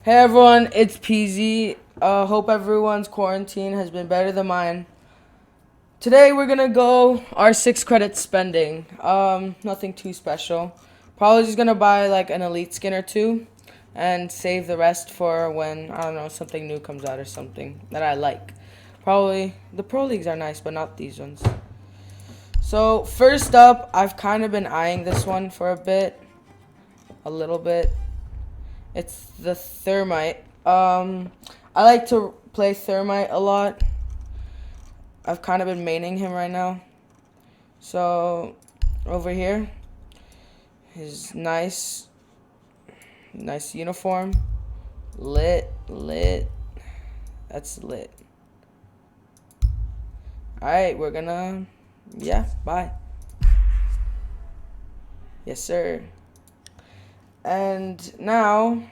Hey everyone, it's PZ. Hope everyone's quarantine has been better than mine. Today we're gonna go our 6 credit spending. Nothing too special. Probably just gonna buy like an elite skin or two and save the rest for when, I don't know, something new comes out or something that I like. Probably the pro leagues are nice, but not these ones. So first up, I've kind of been eyeing this one for a little bit. It's the Thermite. I like to play Thermite a lot. I've kind of been maining him right now. So, over here, his nice uniform. Lit. That's lit. Alright, we're gonna, bye. Yes, sir. And now,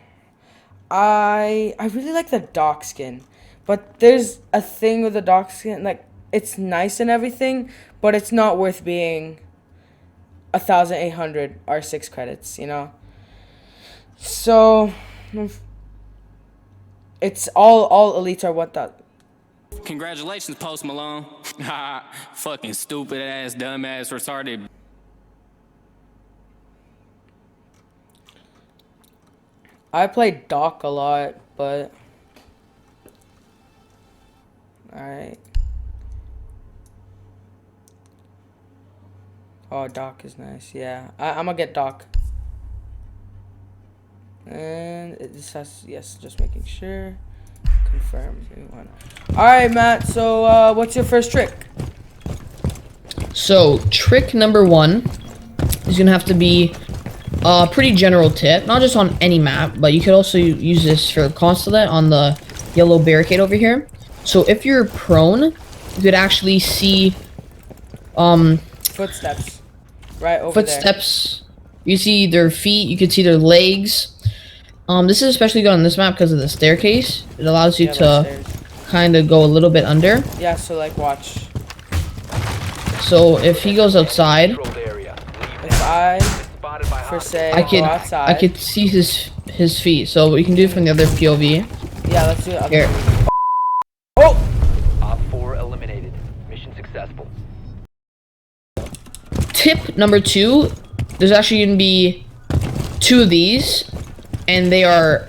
I really like the dock skin, but there's a thing with the dock skin, like it's nice and everything, but it's not worth being 1,800 R6 credits, you know. So, it's all elites are what that. Congratulations, Post Malone. Fucking stupid ass, dumb ass, retarded. I play Doc a lot, but alright. Oh, Doc is nice. Yeah, I'm gonna get Doc. And it just has, yes, just making sure. Confirm. Alright, Matt, so what's your first trick? So, trick number one is gonna have to be a pretty general tip, not just on any map, but you could also use this for Consulate on the yellow barricade over here. So if you're prone, you could actually see Footsteps. Right over footsteps. You see their feet, you can see their legs. This is especially good on this map because of the staircase. It allows you to kind of go a little bit under. Yeah, so like watch. So if he goes outside, If I I could see his feet. So we can do it from the other POV. Yeah, let's do it. Here. Oh! Op 4 eliminated. Mission successful. Tip number two, there's actually gonna be two of these, and they are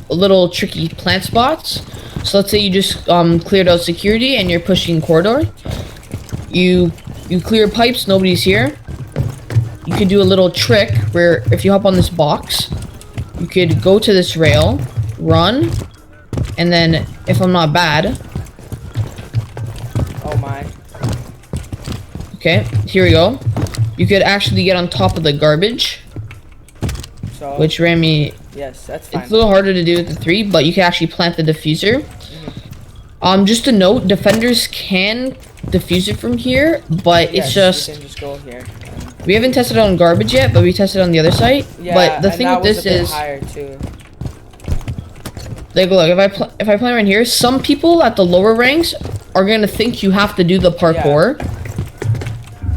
little tricky plant spots. So let's say you just cleared out security and you're pushing corridor. You clear pipes, nobody's here. You could do a little trick where if you hop on this box, you could go to this rail, run, and then if I'm not bad. Oh my. Okay, here we go. You could actually get on top of the garbage, So, which ran me. yes, that's fine. It's a little harder to do with the 3, but you can actually plant the diffuser. Just a note, defenders can defuse it from here, but Yes, it's just you can just go here. we haven't tested it on garbage yet, but we tested it on the other site. Yeah, but the and thing that with was this a bit is, higher too. like, look, if I plant right here, some people at the lower ranks are gonna think you have to do the parkour,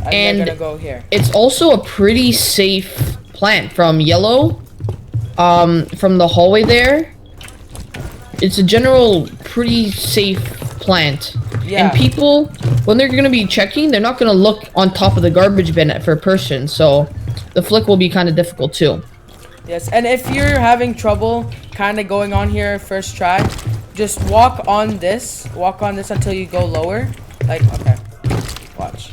And and they're gonna go here. it's also a pretty safe plant from yellow, from the hallway there. It's a general pretty safe plant. Yeah. And people, when they're gonna be checking, they're not gonna look on top of the garbage bin for a person, so the flick will be kind of difficult too. Yes, and if you're having trouble kind of going on here first try, just walk on this until you go lower. Like, okay, watch.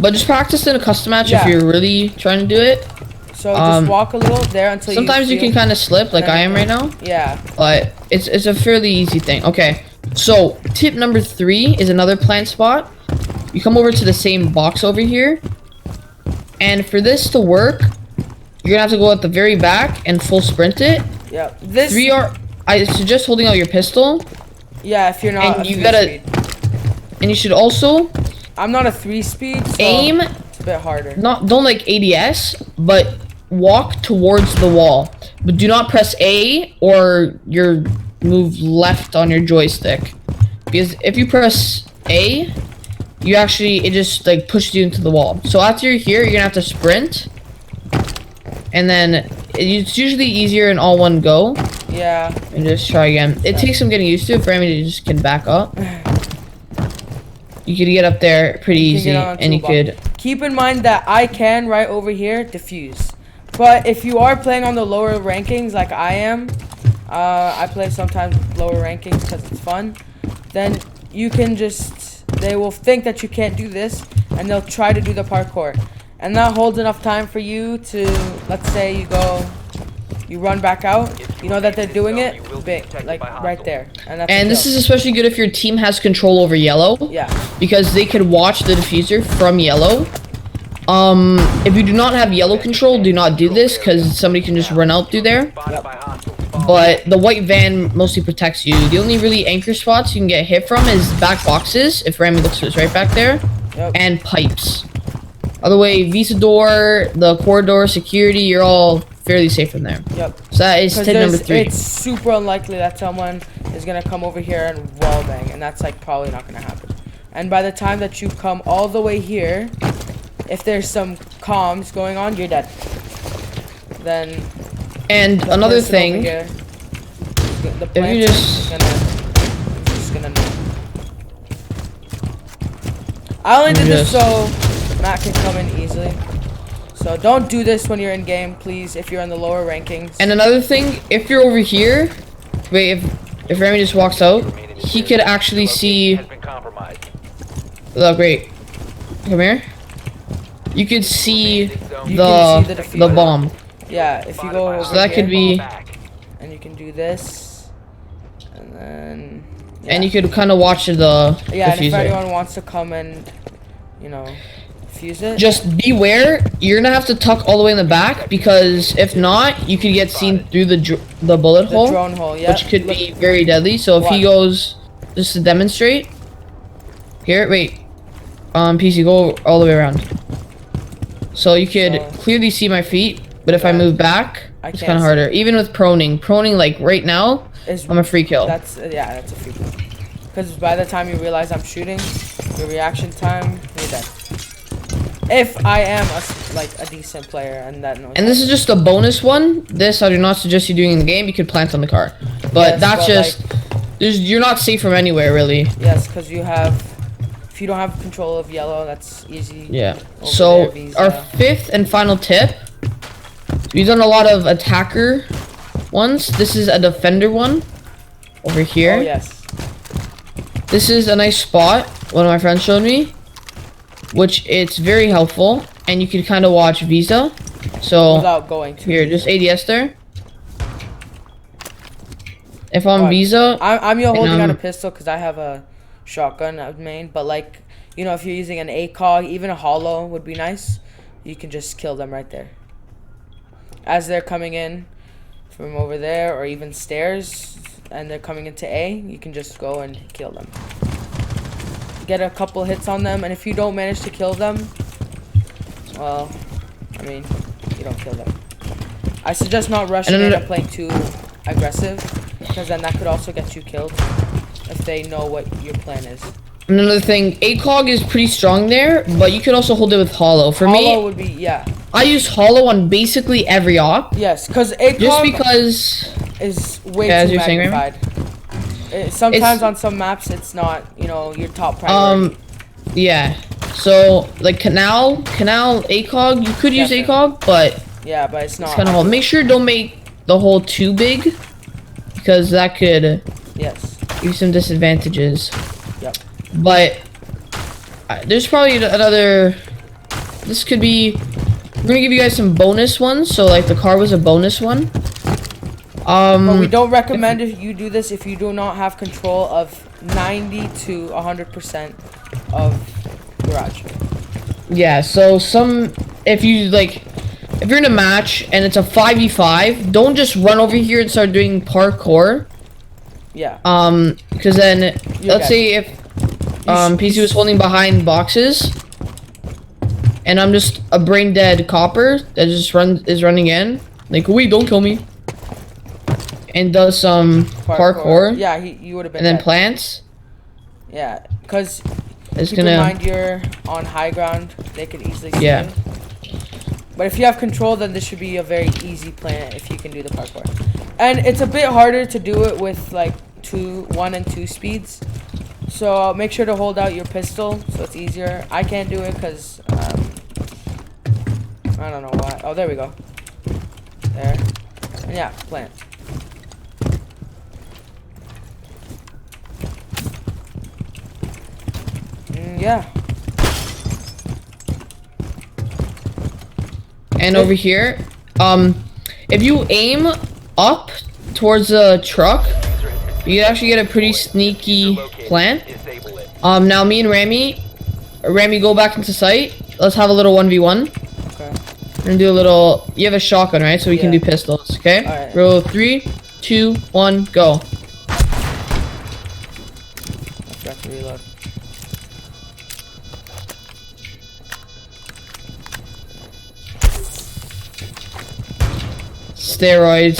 But just practice in a custom match Yeah. if you're really trying to do it. So just walk a little there until Sometimes you can kind of slip like I am right now, Yeah. but it's a fairly easy thing. Okay, so tip number 3 is another plant spot. You come over to the same box over here, and for this to work, you're gonna have to go at the very back and full sprint it. Yeah. This. I suggest holding out your pistol, Yeah, if you're not. and a you 3 gotta, speed. and you should also I'm not a 3 speed. So aim. It's a bit harder. Don't like ADS, but walk towards the wall. But do not press A or your move left on your joystick, because if you press A, it just like pushes you into the wall. So after you're here, you're gonna have to sprint, and then it's usually easier in all one go. Yeah. And just try again. It takes some getting used to. For me to just can back up. You could get up there pretty easy, and you could. Keep in mind that I can right over here defuse. But if you are playing on the lower rankings like I am, I play sometimes lower rankings because it's fun. Then you can just, they will think that you can't do this, and they'll try to do the parkour. And that holds enough time for you to, let's say you run back out, you know that they're doing it, big, like right there. And this is especially good if your team has control over yellow. Yeah. Because they could watch the diffuser from yellow. If you do not have yellow control, do not do this because somebody can just run out through there. Yep. But the white van mostly protects you. The only really anchor spots you can get hit from is back boxes, if Rami looks to his right back there, Yep. and pipes. Other way, visa door, the corridor, security, you're all fairly safe from there. Yep. So that is tip number 3. It's super unlikely that someone is gonna come over here and wall bang, and that's like probably not gonna happen. And by the time that you come all the way here, if there's some comms going on, you're dead. Then. And another thing, here, the if you just gonna. I only did this so Matt can come in easily. So don't do this when you're in game, please. If you're in the lower rankings. And another thing, if you're over here, wait, if Rami just walks out, he could actually see. Look, great. Come here. You could see the bomb. Yeah, if you go over so that here, could be. And you can do this, and then. Yeah. And you could kind of watch the yeah, and if diffuser. anyone wants to come and, you know, fuse it. Just beware, you're gonna have to tuck all the way in the back because if not, you could get seen through the bullet hole, drone hole, yeah. which could be very deadly. So if he goes, just to demonstrate, here, wait, PC, go all the way around. So you could clearly see my feet, but if I move back, it's kind of harder. Even with proning like right now, I'm a free kill. That's that's a free kill. Because by the time you realize I'm shooting, your reaction time, you're dead. If I am a decent player and that knows. And this is just a bonus one. This I do not suggest you doing in the game. You could plant on the car, but that's just you're not safe from anywhere really. Yes, because you have. If you don't have control of yellow, that's easy. Yeah. So our 5th and final tip. We've done a lot of attacker ones. This is a defender one over here. Oh yes. This is a nice spot. One of my friends showed me, which it's very helpful, and you can kind of watch Visa. So without going to here, just ADS there. If I'm Visa, I'm holding out a pistol because I have a shotgun at main. But like, you know, if you're using an ACOG, even a hollow would be nice. You can just kill them right there. As they're coming in from over there or even stairs and they're coming into A, you can just go and kill them. Get a couple hits on them, and if you don't manage to kill them, well, I mean, you don't kill them. I suggest not rushing in and playing too aggressive, because then that could also get you killed if they know what your plan is. Another thing, ACOG is pretty strong there, but you could also hold it with hollow. For me, hollow would be, yeah. I use hollow on basically every op. Yes, because ACOG just because is way too magnified. Sometimes on some maps it's not, you know, your top priority. Yeah. So like canal ACOG, you could use ACOG, but yeah, but it's not. It's kind of hole. Make sure don't make the hole too big, because that could give you some disadvantages. Yep. But there's probably another. This could be. We're gonna give you guys some bonus ones. So like the car was a bonus one. But we don't recommend if you do this if you do not have control of 90 to 100% of garage. Yeah. So if you're in a match and it's a 5v5, don't just run over here and start doing parkour. Yeah. Because then let's say if PC was holding behind boxes, and I'm just a brain dead copper that just is running in, like, wait, don't kill me, and does some parkour. Yeah, you would have been. And then dead. plants. Yeah, because keep in mind you're on high ground, they could easily see you. But if you have control, then this should be a very easy plan if you can do the parkour. And it's a bit harder to do it with like 1 and 2 speeds. So make sure to hold out your pistol so it's easier. I can't do it because I don't know why. Oh, there we go. There. And yeah, plant. Yeah. And over here, if you aim up towards the truck, you actually get a pretty sneaky plant. Now me and Rami, go back into sight. Let's have a little 1v1. Okay. We're gonna do a little. You have a shotgun, right? So we can do pistols. Okay. Alright. Roll 3, 2, 1, go. I forgot to reload. Steroids.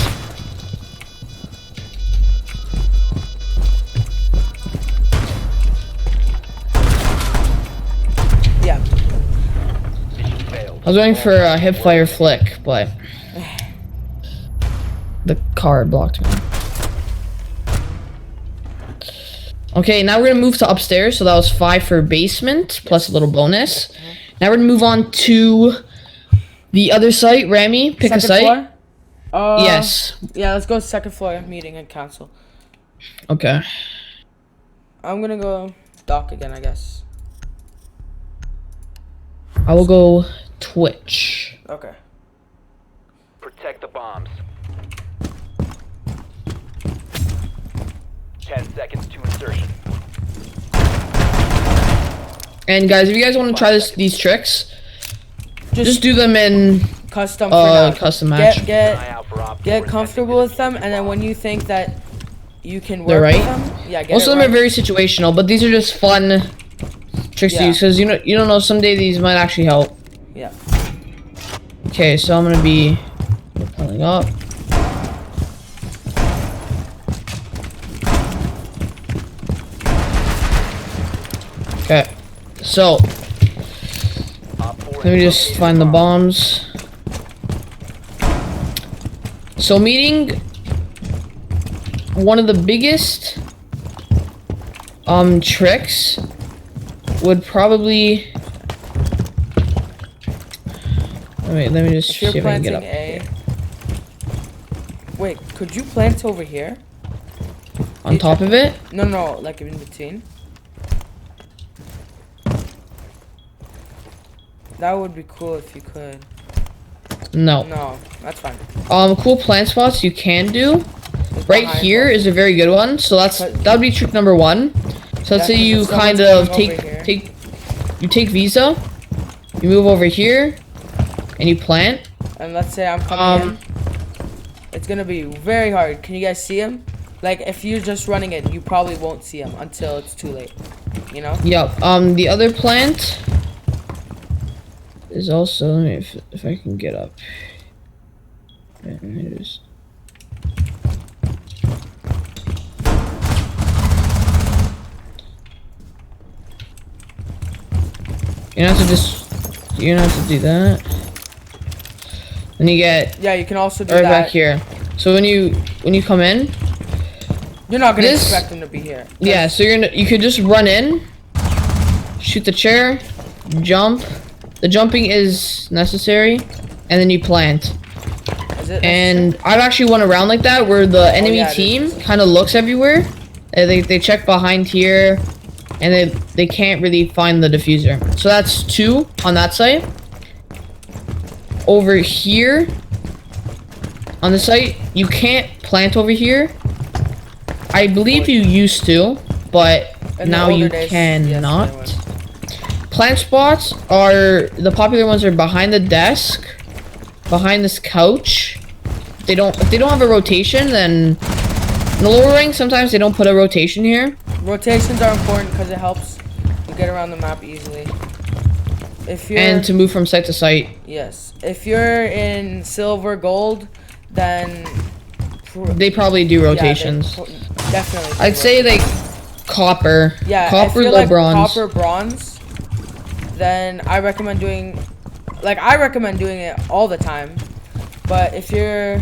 Yeah. I was waiting for a hip fire flick, but the card blocked me. Okay, now we're gonna move to upstairs. So that was 5 for basement plus a little bonus. Now we're gonna move on to the other site. Rami, pick a site. Floor? Yes. Yeah, let's go second floor meeting and council. Okay. I'm gonna go dock again, I guess. I will go Twitch. Okay. Protect the bombs. 10 seconds to insertion. And guys, if you guys want to try these tricks, just do them in Custom for now. custom match. Get comfortable with them, and then when you think that you can work They're right. with them, yeah, get Most it of them are right. very situational, but these are just fun tricks to Yeah. use because you don't know, someday these might actually help. Yeah. Okay, so I'm gonna be pulling up. Okay, so let me just find the bombs. So meeting one of the biggest tricks would probably wait, let me just If you're see if I can get planting up A. here. Wait, could you plant over here? On top of it. No, like in between. That would be cool if you could. No. No, that's fine. Cool plant spots you can do. Just Right behind here them. is a very good one. So that would be trick number 1. So let's say Yeah, 'cause you if kind someone's of coming over here. take Visa, you move over here, and you plant. And let's say I'm coming in. It's gonna be very hard. Can you guys see him? Like, if you're just running it, you probably won't see him until it's too late. You know? Yep. The other plant is also, let me, if I can get up. Let me just. You don't have to do that. Then you get Yeah, you can also do right that. back here. So when you come in, You're not gonna This- expect him to be here. yeah, so you could just run in, shoot the chair, jump. The jumping is necessary, and then you plant. Is it? And I've actually won a round like that where the enemy yeah, it team kind of looks everywhere. They check behind here, and they can't really find the diffuser. So that's 2 on that site. Over here, on the site, you can't plant over here. I believe you used to, but In the now older you days, yes, cannot. they would. Plant spots are the popular ones are behind the desk, behind this couch. If they don't have a rotation, then in the lower ring sometimes they don't put a rotation here. Rotations are important because it helps you get around the map easily. If you're And to move from site to site. yes, if you're in silver gold, then They probably do rotations. Definitely. do I'd say like copper. yeah, Copper, if you're low like bronze. copper bronze, then I recommend doing like I recommend doing it all the time. But if you're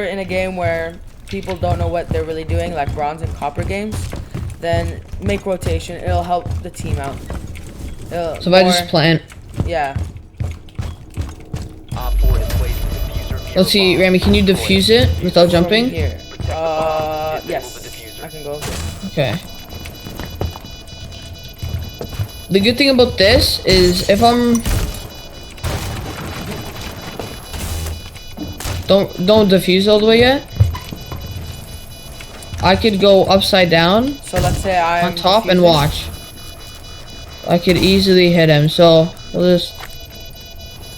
in a game where people don't know what they're really doing, like bronze and copper games, then make rotation. It'll help the team out. So if I just plant. Yeah. Op 4 has placed the diffuser near Let's see, bomb. Rami, can you defuse it without From jumping? here. Protect the bomb. Disable the Yes. diffuser. I can go. Okay. The good thing about this is if I'm don't defuse all the way yet. I could go upside down So let's say I'm on top and defusing. watch. I could easily hit him. So we'll just.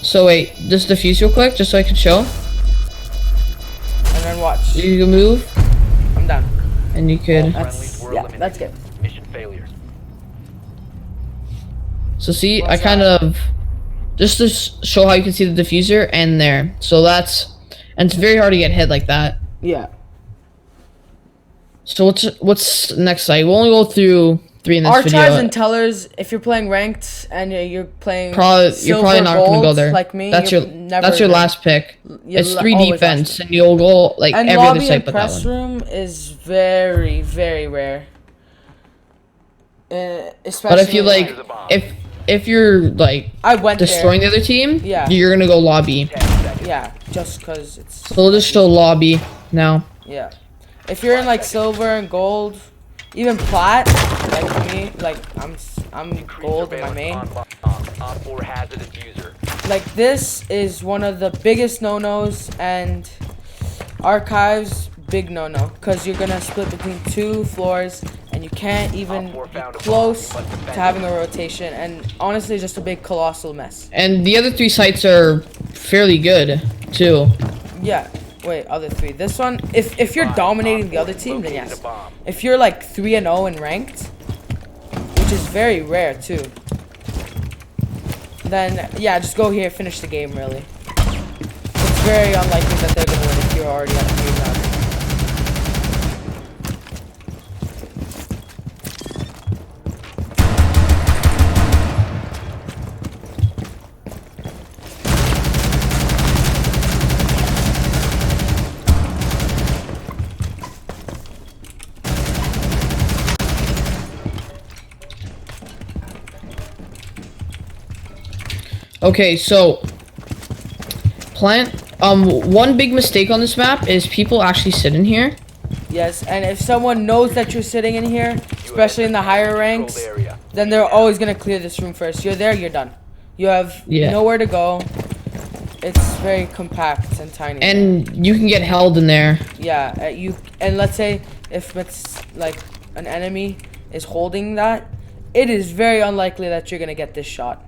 So wait, just defuse real quick, just so I can show. And then watch. You can move, I'm done. and you could. Friendlies were Yeah, eliminated. that's good. Mission failure. So see, What's I kind that? of just to show how you can see the diffuser and there. So and it's very hard to get hit like that. Yeah. So what's next site? We'll only go through 3 in this Archives video. and tellers. If you're playing ranked and you're playing You're silver, probably not gonna go gold, there. like me. That's you're your never gonna- last pick. you're It's 3 always defense, last. and you'll go like And every other lobby site and but that press one. room is very, very rare. Especially But if you like, if you're like I went destroying the other team, Yeah. you're gonna go lobby. 10 seconds. there. Yeah, just cause it's So we'll just show lobby now. yeah. If you're in like silver and gold, even plat, like me, like I'm Increase gold in my surveillance main. on bomb. Op 4 has a diffuser. Like this is one of the biggest no-nos, and archives big no-no, because you're gonna split between 2 floors and you can't even be close to having a rotation, and honestly just a big colossal mess. And the other 3 sites are fairly good too. Yeah, wait, other 3. This one, if you're dominating the other team, then yes. If you're like 3-0 and ranked, which is very rare too, then yeah, just go here, finish the game really. It's very unlikely that they're gonna win if you're already at 3 rounds. Okay, so plant. One big mistake on this map is people actually sit in here. Yes, and if someone knows that you're sitting in here, especially in the higher ranks, Controlled area. then they're always gonna clear this room first. You're there, you're done. You have Yeah. nowhere to go. It's very compact and tiny. And you can get held in there. yeah, and let's say if it's like an enemy is holding that, it is very unlikely that you're gonna get this shot.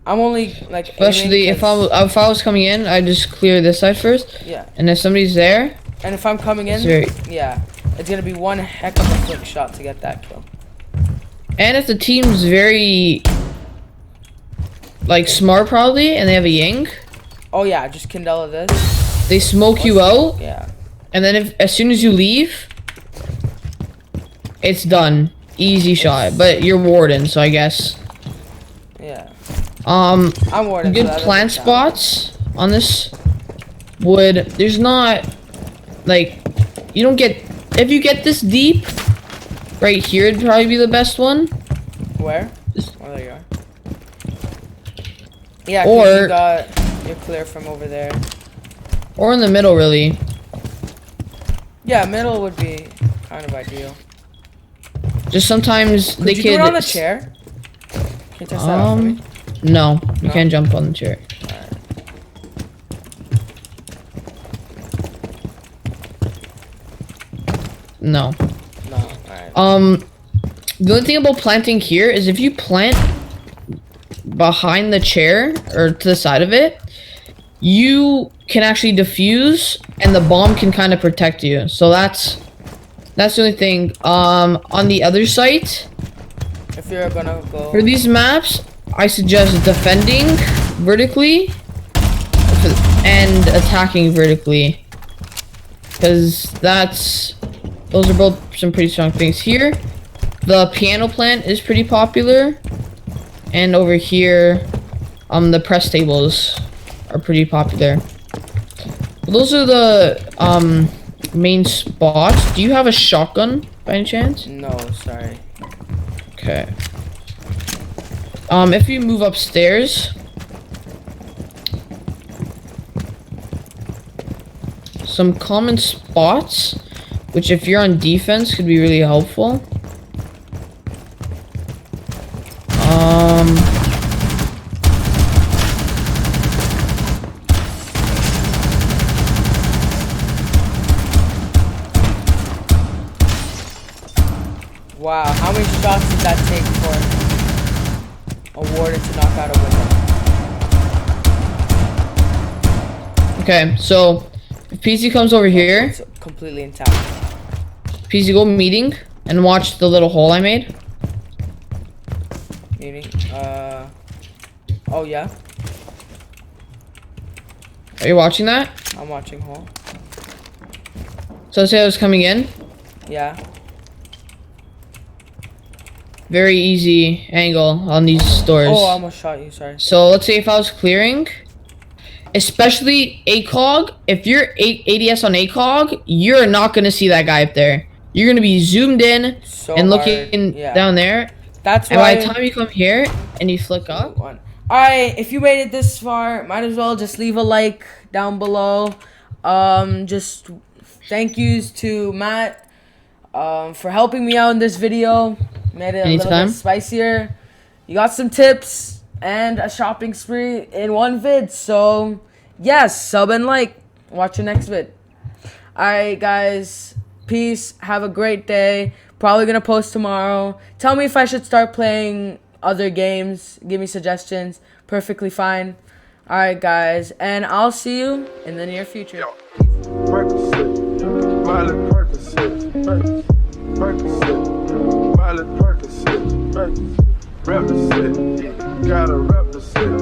I'm only like Especially aiming if I was coming in, I just clear this side first. yeah, And if somebody's there, and if I'm coming in, it's very. yeah, it's gonna be one heck of a quick shot to get that kill. And if the team's very like smart probably, and they have a Ying, Oh yeah, just Candela this. they smoke you out, Yeah. and then as soon as you leave, it's done. Easy shot. But you're Warden, so I guess. Yeah. Um, I'm warden. good so that plant doesn't count. spots on this would. There's not like you don't get if you get this deep. Right here would probably be the best one. Where? Just- Oh, there you are. Yeah, 'cause Or- you're clear from over there. Or in the middle, really. Yeah, middle would be kind of ideal. Just sometimes Could they you could. do it on the chair? Can you test that out for me? No, you No? can't jump on the chair. No. No. Alright. The only thing about planting here is if you plant behind the chair or to the side of it, you can actually defuse and the bomb can kind of protect you. So that's the only thing. On the other site, If you're gonna go. for these maps, I suggest defending vertically and attacking vertically. Because those are both some pretty strong things. Here, the piano plant is pretty popular. And over here, the press tables are pretty popular. Those are the main spots. Do you have a shotgun by any chance? No, sorry. Okay. If you move upstairs, some common spots, which if you're on defense could be really helpful. Wow, how many shots did that take for a warden to knock out a window? Okay, so if PC comes over here, It's completely intact. PC go meeting and watch the little hole I made. Meaning, oh yeah, Are you watching that? I'm watching hole. So let's say I was coming in. Yeah. Very easy angle on these doors. Oh, I almost shot you, sorry. So let's say if I was clearing, especially ACOG, if you're ADS on ACOG, you're not gonna see that guy up there. You're gonna be zoomed in So and hard, looking yeah. down there. That's And why. by the time you come here and you flick up, Alright, if you made it this far, might as well just leave a like down below. Just thank yous to Matt for helping me out in this video. Made it a little Anytime. bit spicier. You got some tips and a shopping spree in one vid. So, yes, sub and like. Watch your next vid. Alright, guys. Peace. Have a great day. Probably gonna post tomorrow. Tell me if I should start playing other games. Give me suggestions. Perfectly fine. Alright, guys. And I'll see you in the near future. Percocet, Miley Percocet, Percocet, Miley Percocet, represent, gotta represent.